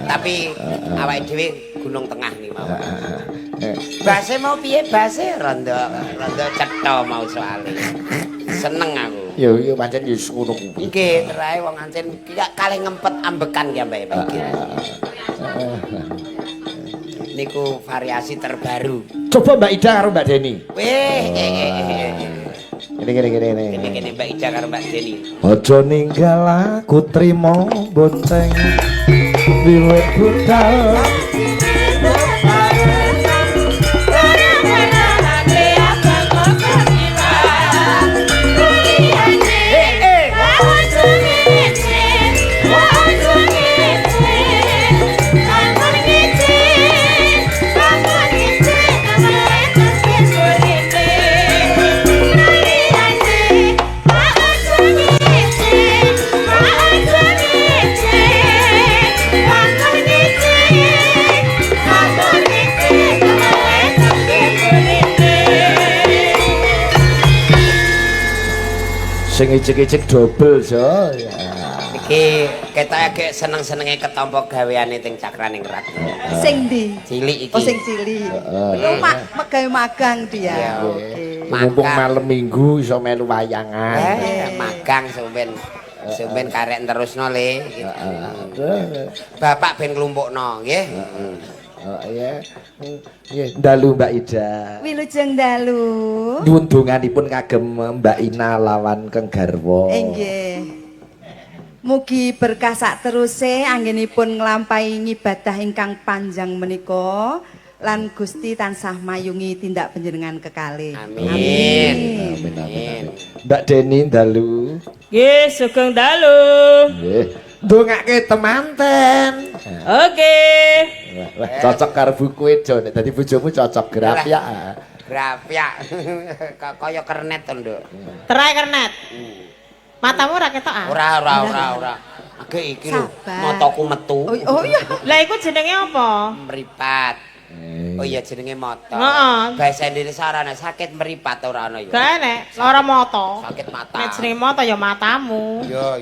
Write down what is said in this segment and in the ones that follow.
Tapi awake dhewe gunung tengah nih mau. Base mau piye base rondo cetha mau soalé. Seneng aku. Yo pancen yo ngono kuwi. Nggih, terae wong ancen kalih ngempet ambekan ya Mbak iki. Niku variasi terbaru. Coba Mbak Ida karo Mbak Deni. Gini Mbak Ida karo Mbak Deni. Aja ninggal aku trimo bonceng wiwit budal. Sing icik-icik dobel so. Iki ketok seneng-senenge ketompo gaweane teng Cakraning Ratna. Sing ndi? Cilik iki. Oh sing cilik. Lu megawe magang dia. Oke. Mumpung malam Minggu iso melu wayangan. Magang sampean karek terusno le. Bapak ben nglumpukno nggih. Oh iya. Nggih, dalu Mbak Ida. Wilujeng dalu. Nuwun donganipun kagem Mbak Ina lawan Kang Garwa. Nggih. Mugi berkah sak teruse anggenipun nglampahi ibadah ingkang panjang menika lan Gusti tansah mayungi tindak panjenengan kekalih. Amin. Amin. Mbak Deni dalu. Nggih, sugeng dalu. Nggih. Ndongake temanten. Oke. Wah, cocok karo buku Edo nek dadi bojomu cocok grafia. Grafia. Kaya kernet to, Nduk. Terai kernet. Matamu ora ketok ah? Ora. Age iki lho, mataku metu. Oh iya. Lah iku jenenge apa? Meripat. Oh iya jenenge mata. Heeh. Bahasa Indonesia arane sakit meripat ora ana ya. Gak enek, lara mata. Sakit mata. Nek jenenge mata ya matamu. Yo,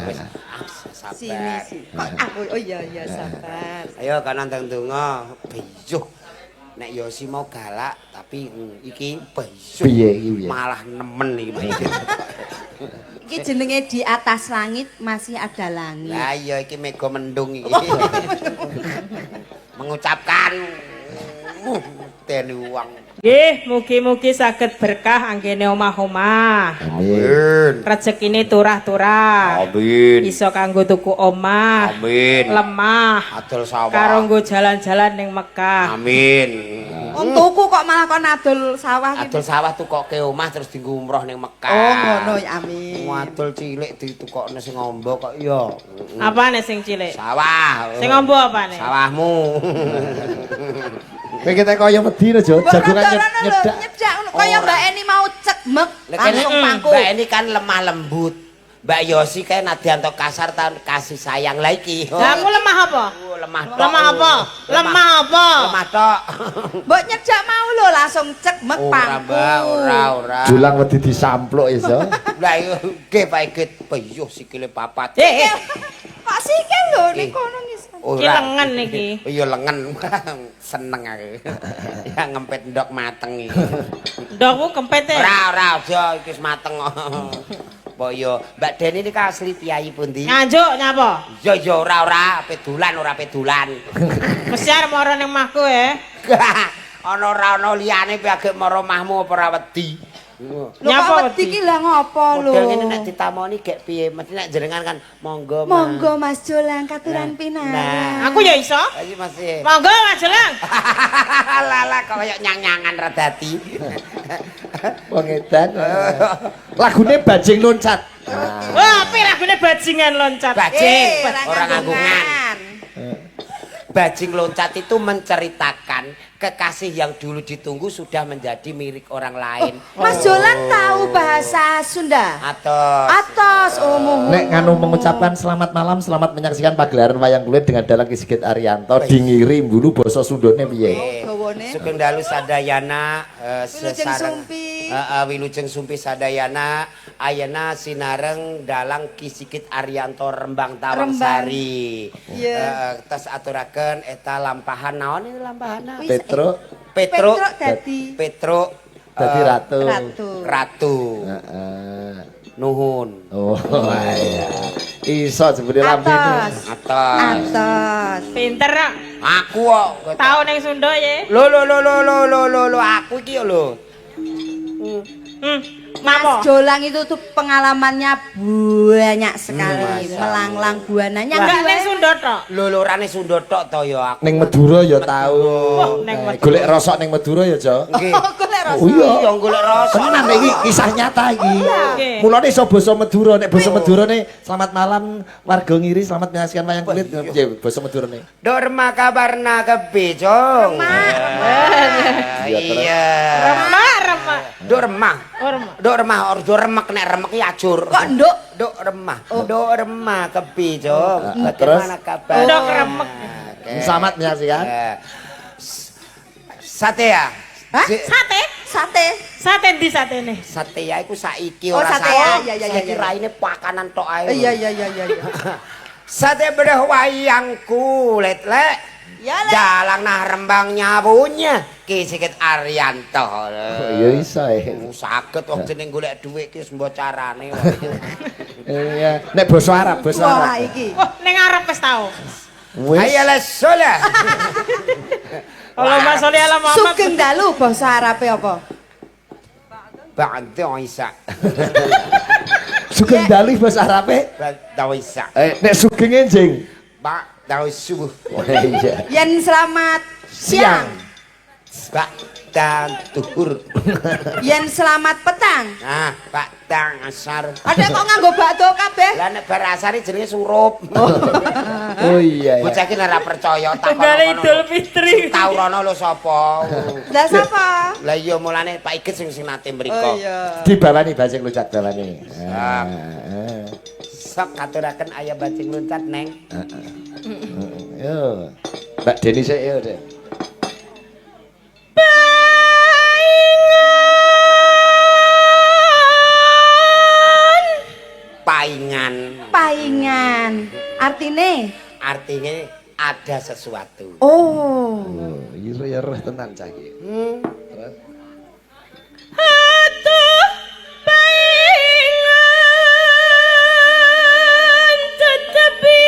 wis Sini sabar. sih. Kok aku oh iya sabar. Ayo kan nang donga. Beyuh. Nek Yosi mau galak tapi iki beyuh. Piye iki? Malah nemen iki. Iki jenenge di atas langit masih ada langit. Lah iya iki mega mendung iki. Mengucapkan teni uang. Nggih, mugi-mugi saged berkah anggene omah-omah. Amin. Rezekine turah-turah. Amin. Iso kanggo tuku omah. Amin. Lemah. Adol sawah. Karo nggo jalan-jalan ning Mekah. Amin. Wong tuku kok malah kon adol sawah iki. Adol sawah tukoke omah terus dienggo umroh ning Mekah. Oh ngono ya amin. Adol cilik ditukokne sing ngombo kok ya. Apane sing cilik? Sawah. Sing ngombo apane? Sawahmu. Kowe kita kaya wedi aja jagungan nyedak. Nyedak kaya Mbak Eni mau cekmek langsung pangku. Mbak ini kan lemah lembut. Mbak Yosi kayak Nadianto kasar tahun kasih sayang lagi. Lah aku lemah apa? Lemah tok. Lemah apa? Lemah apa? Lemah tok. Mbok nyedak mau lho langsung cekmek pangku. Ora. Julang wedi disampluk iso. Lah yo ge paeket peyuh sikile papat. Kok sikil lho ning kono ngis. Iki lengen iki. Iya lengen. Seneng aku. Ya ngempet ndok mateng iki. Ndokmu kempete. Ora aja iki wis mateng. Mbok yo Mbak Deni iki asli piyayi pundi? Nganjuk nyapa? Ya ora pedulan. Mesti arep mara ning omahku Ana liyane piye maro omahmu apa ora wedi? Nyapa wedi ki lah ngopo lho. Model ngene nek ditamoni gek piye? Mesti nek jenengan kan monggo. Monggo Mas Jolang katuran pinara. Nah. Aku ya iso. Iki masih. Monggo Mas Jelang. Lala kaya nyang-nyangan redati. Wong edan. Lagune bajing loncat. Wah, api lagune bajingan loncat. Bajing orang nganggungan. Bajing loncat itu menceritakan kekasih yang dulu ditunggu sudah menjadi milik orang lain. Mas Jolang tahu bahasa Sunda? Atos. Nek nganu mengucapkan selamat malam, selamat menyaksikan pagelaran wayang kulit dengan dalang Ki Sigit Arianto dingiri mbulu basa Sundone piye? Gawane. Sugeng dalu sadayana Wilujeng sesareng. sumpi. Wilujeng Sumpi Sadayana ayana sinareng dalang Ki Sigit Arianto Rembang Tawangsari. Tes aturaken eta lampahan naon ini lampahanna? Petro Petro dadi ratu. Ratu. Nuhun. Oh iya. Iso jebule lambene. Atos. Pinter nak. Aku kok Tau ning Sunda ye. Lho aku iki lho. Mas Mamo. Jolang itu tuh pengalamannya banyak sekali. Melanglang buana Enggak ning Sunda tok. Lho lorane Sunda tok to ya aku. Ning Madura ya tau. Wah, ning Madura. Golek rosok ning Madura ya, Jo. Nggih. Oh iya. Iya golek rasa. Tenan iki kisah nyata iki. Oke. Mulane iso basa Madura nek basa Madurane selamat malam warga ngiri selamat menyaksikan wayang kulit piye basa Madurane. Dorma kabarna kebi, Jong. Iya. Remak. Dorma. Remah. Ordo remek nek remek ki ajur. Kok nduk? Dok remah. Dok remah kebi, Jong. Terus? Bagaimana kabar? Dok remek. Selamat menyaksikan. Sate ya? Hah? Sate? Sate. Sate ndi satene? Sate ya iku saiki Oh, ora sate ya, iya. Saiki raine pakanan tok ae. Iya. Sate bedah wayang kulit, Lek. Ya, Lek. Jalang nah Rembang nyabunya Ki Sigit Arianto. Oh iya iso Saged wong jeneng golek dhuwit ki sembo carane. Iya, nek basa Arab, basa Arab. Wah, iki. Wah, ning arep wis tau. Wis. Ayalah sholah. Allahumma sholli ala Muhammad. Sugeng dalu basa Arabe apa? Ba'da Isa. Sugeng dalih basa Arabe. Ba'da Isa. Nek sugeng enjing. Ba'da subuh. Oh iya. Yen selamat siang. Ba'da tuhur. Yen selamat petang. Nah, ba'da asar. Ada kok nganggo bakdo kabeh? Lah nek bar asar jenenge surup. Oh iya. Bocah iki ora percaya tak Tunggal Idul Fitri. Tau rono lho sapa. Lah sapa? Lah iya mulane Pak Igit sing nate mriko. iya. Dibawani bajing lucak balani. Sok katuraken ayam bajing loncat, Neng. Yo. Mbak Deni sik yo, Dek. Paingan. Artine? Artinya ada sesuatu. Oh. Oh, iya ya roh tenan cah iki. Terus Atuh paingan tetepi.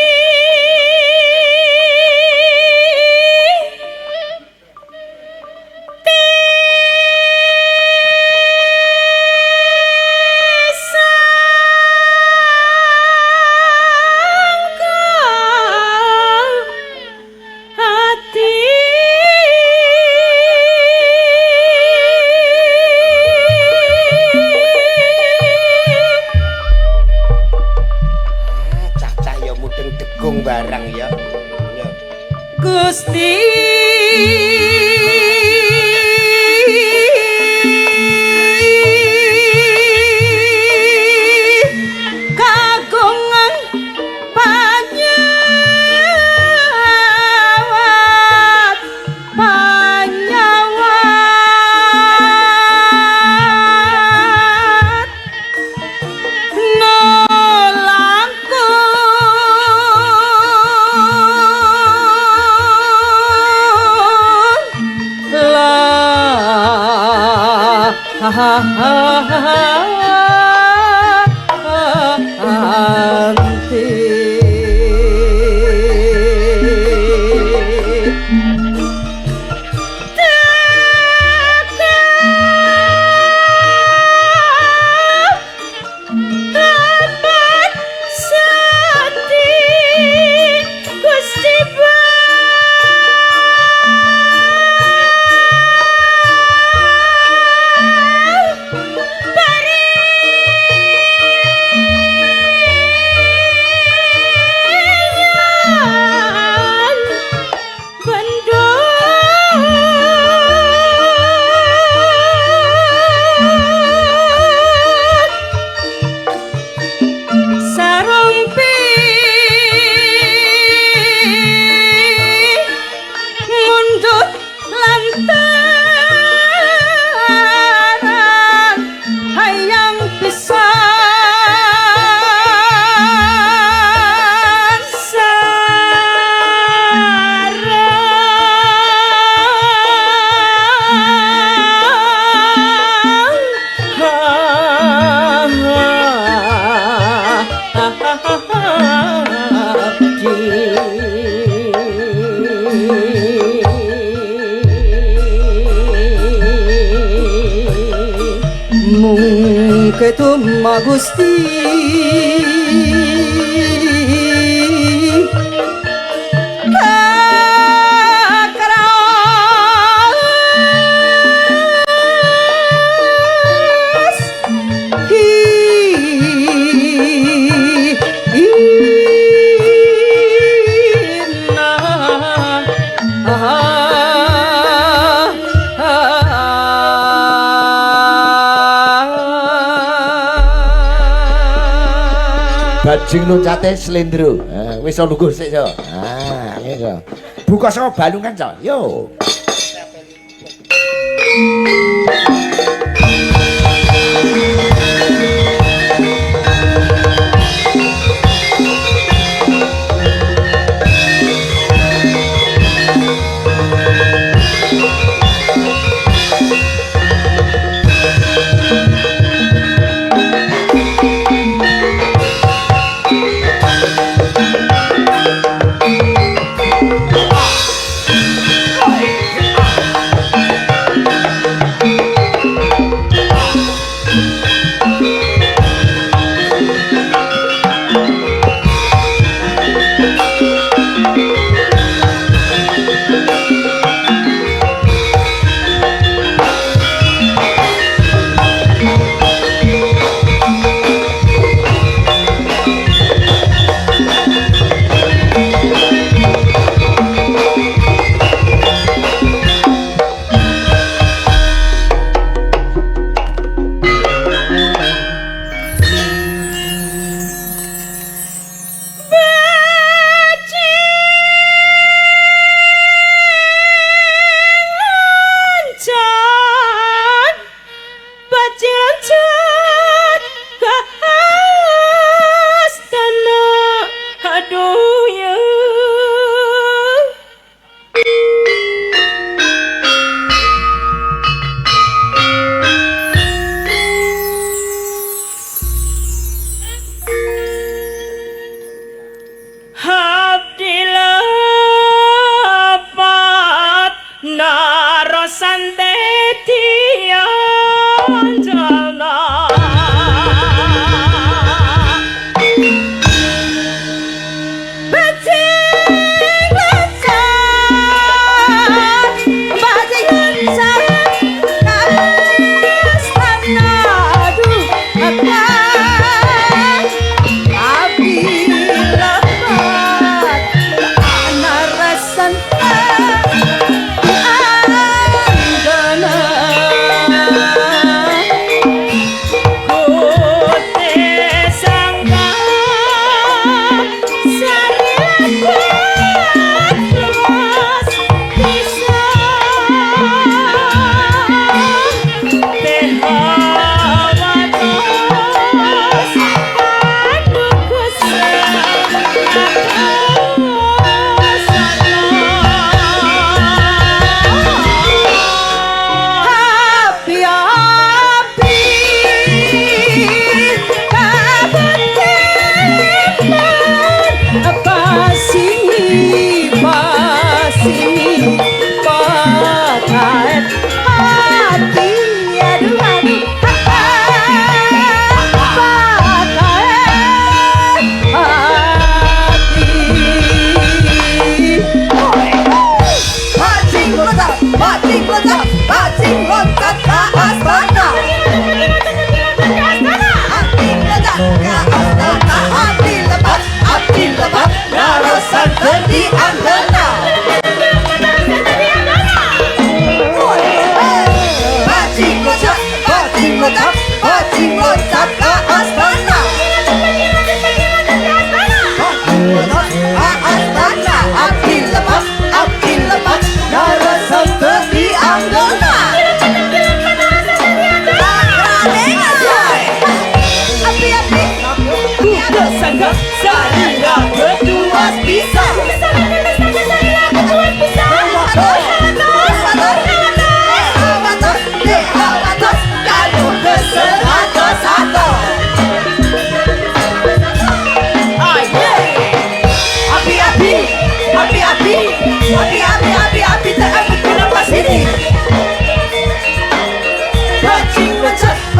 Cacah ya mudeng degung barang ya. Ya. Gusti kagungan panyawat nolangku Bari Tumma Gusti bajing loncate slendro. Wis lungguh sik, Cok. Iso. Buka saka balungan, Cok. Yo.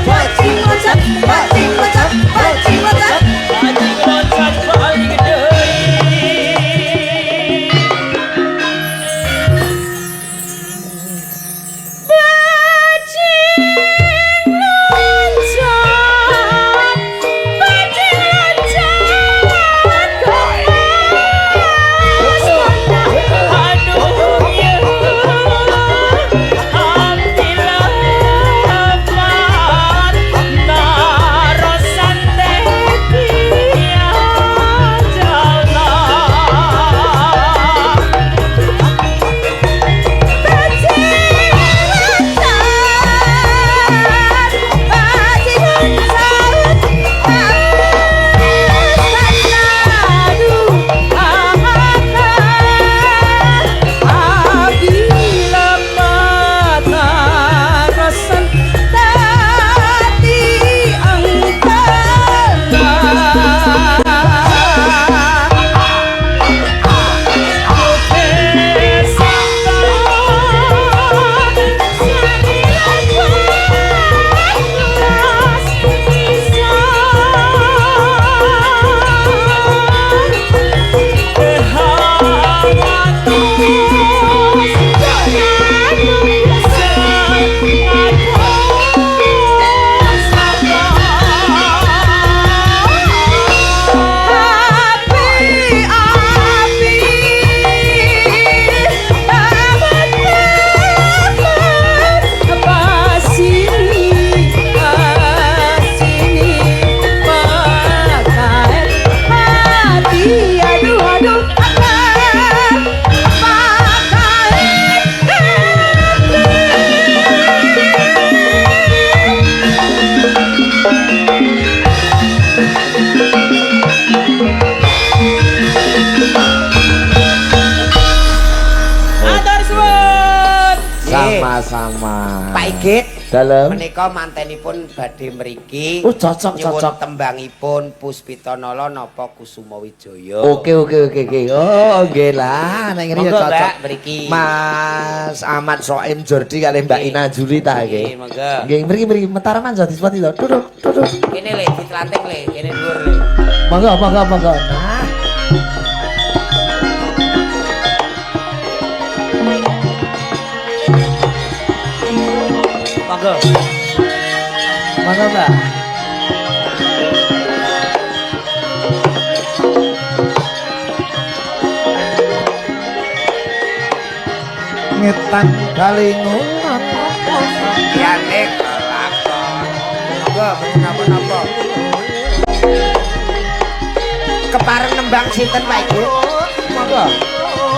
Bajing loncat, sama-sama. Pak Igit, Dalem. menika mantenipun badhe mriki. Oh, cocok, nyuwun cocok. tembangipun Puspita Nala napa Kusuma Wijaya. Oke. Oh, nggih lah, nek ngene ya Monggo, cocok. Mbak, mriki. Mas Ahmad Soim Jordi kali Mbak Ina Julita nggih. Monggo. Nggih, mriki mentaran manjat disepati to. Duduk. Kene le ditlanting le, kene dhuwur le. Monggo. Nah. Monggo. Monggo, Mbak. Ngetan kalingungan Yane kelakon. Monggo, mboten napa-napa. Kepareng nembang sinten Pak Igit? Monggo.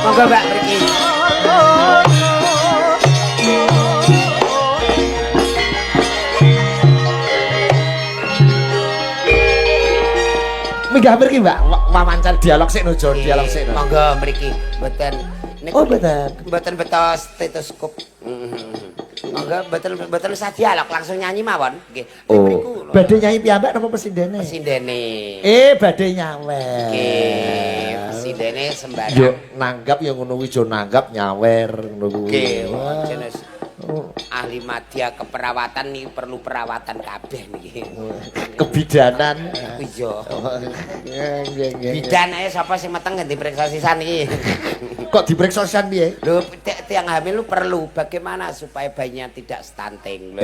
Monggo Mbak mriki. Minggah mriki, Mbak. Wawancara dialog sik nojo, dialog sik. Monggo mriki. Mboten niku Oh, mboten. mboten beto stetoskop. Monggo mboten usah dialog, langsung nyanyi mawon. Nggih. Oh, badhe nyanyi piyambak napa pesindene? Pesindene. Badhe nyawer. Nggih, pesindene sembarang. Yo nanggap ya ngono kuwi, jo nanggap nyawer ngono kuwi. Nggih, Wah. jenis ahli madya keperawatan nih perlu perawatan kabeh niki. Kebidanan. Iya. Nggih. Bidan ae sapa sing meteng ganti periksa sisan iki. Kok diperiksa sisan piye? Lho, tiang hamil lu perlu bagaimana supaya bayinya tidak stunting.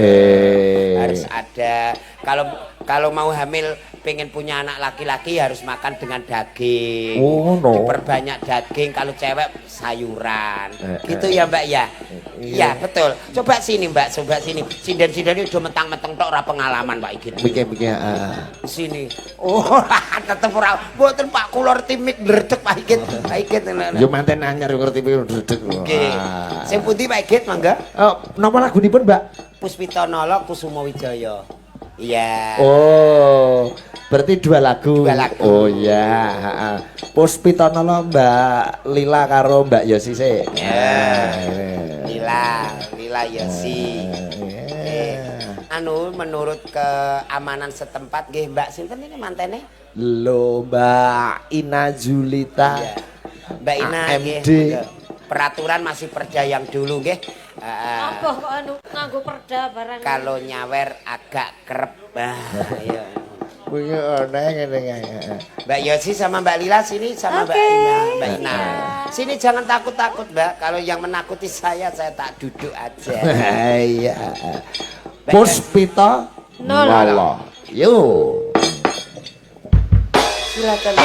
Harus ada kalau mau hamil pengen punya anak laki-laki harus makan dengan daging. Oh, no. Diperbanyak daging, kalau cewek sayuran. Gitu ya, Mbak ya? Iya, betul. Coba sini, Mbak, coba sini. Sinden-sinden udah mentang-mentang tok ora pengalaman, Pak Igit. Mikir. Sini. Oh, tetep ora. Mboten Pak kulor timik ndredeg Pak Igit. Pak Igit. Yo manten anyar yo ngerti piye ndredeg. Oke. Sing pundi Pak Igit, mangga? Oh, napa lagunipun, Mbak? Puspita Nala Kusuma Wijaya. Iya. Oh, berarti dua lagu. Dua lagu. Oh iya, heeh. Puspita Nala Mbak Lila karo Mbak Yosi sik. Lila Yosi. Anu menurut keamanan setempat nggih Mbak sinten ini mantene? Lho Mbak Ina Julita. Iya. Mbak Ina nggih. AMD. Peraturan masih perda yang dulu nggih. Apa kok anu nganggo perda barang. Kalau nyawer agak kerep. Iya. Kuwi aneh ngene. Mbak Yosi sama Mbak Lila sini sama Mbak Ina. Mbak Ina. Sini jangan takut-takut Mbak. Kalau yang menakuti saya tak duduk aja. Iya. Puspita Nala. Yo. Silakan.